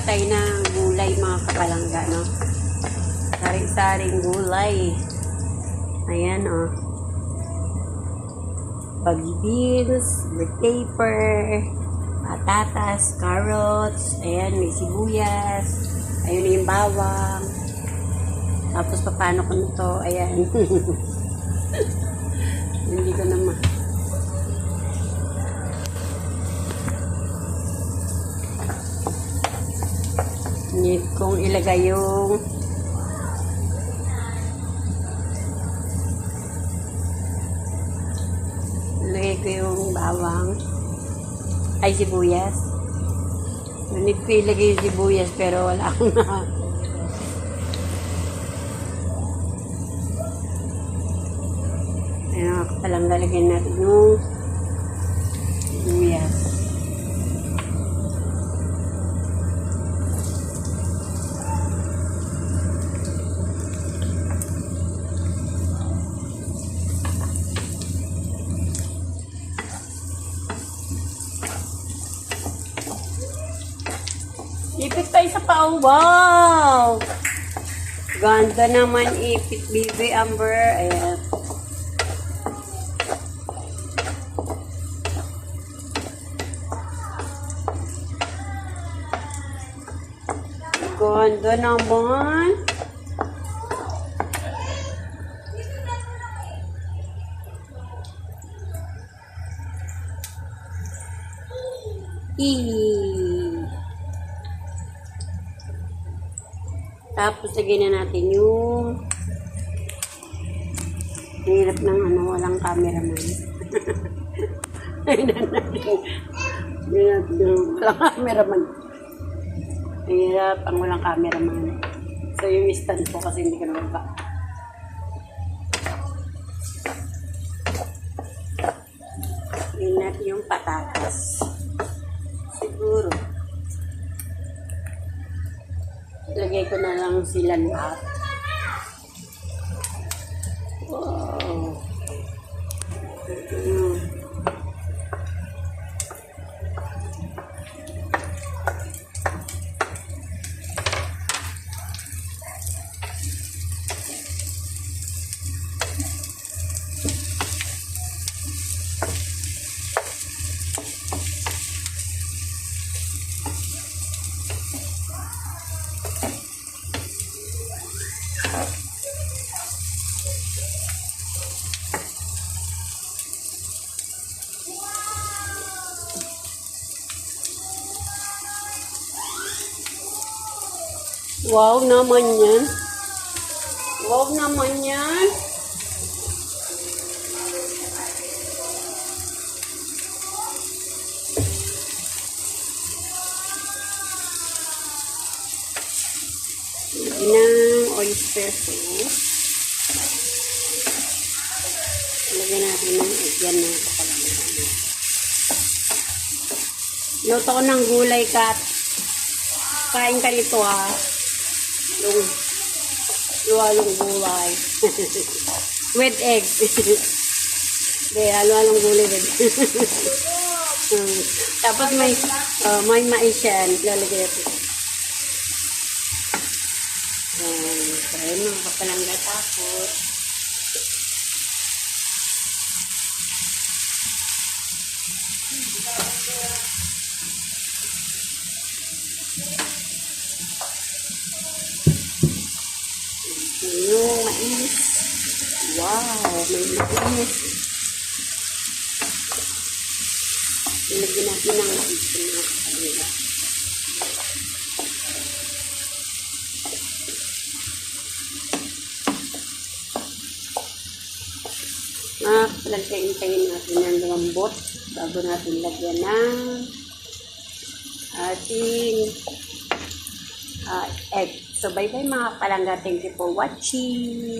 pa tayo ng gulay mga kapalangga, no? Saring-saring gulay. Ayan, oh. Baggy beans, red pepper, patatas, carrots, ayan, may sibuyas, ayun yung bawang. Tapos, paano ko nito? Ayan. Hindi ko naman. Need kong ilagay yung bawang ay sibuyas. Need ko ilagay yung sibuyas pero wala akong na. Ayan, palang lalagyan natin yung sibuyas. Ipit tayo sa pao. Wow! Ganda naman ipit, baby Amber. Ayan. Ganda naman. Tapos, lagyan na natin yung hirap ng walang cameraman. Lagyan natin walang cameraman. Hirap ang walang cameraman. So, yung stand po kasi hindi ka naman ba. Lagyan natin yung patatas. Siguro. Lagay ko na lang sila lahat. Wow. Wow naman yan. Wow naman yan. Lagyan ng oyster sauce. Lagyan natin ng yan na kapalangga. Luto ko ng gulay, Kat. Kain ka nito, ha. Yung halo-halong gulay. With egg. Hindi, halo-halong gulay with egg. Tapos may mais yan. Lalagay natin. Kaya mga kapalangga tapos. Yung mais. Wow, may mais. Ilagyan natin ng ito na kanila. Lantayin-tayin natin ng lambot bago natin lagyan ng ating egg. So, bye-bye mga palangga. Thank you for watching.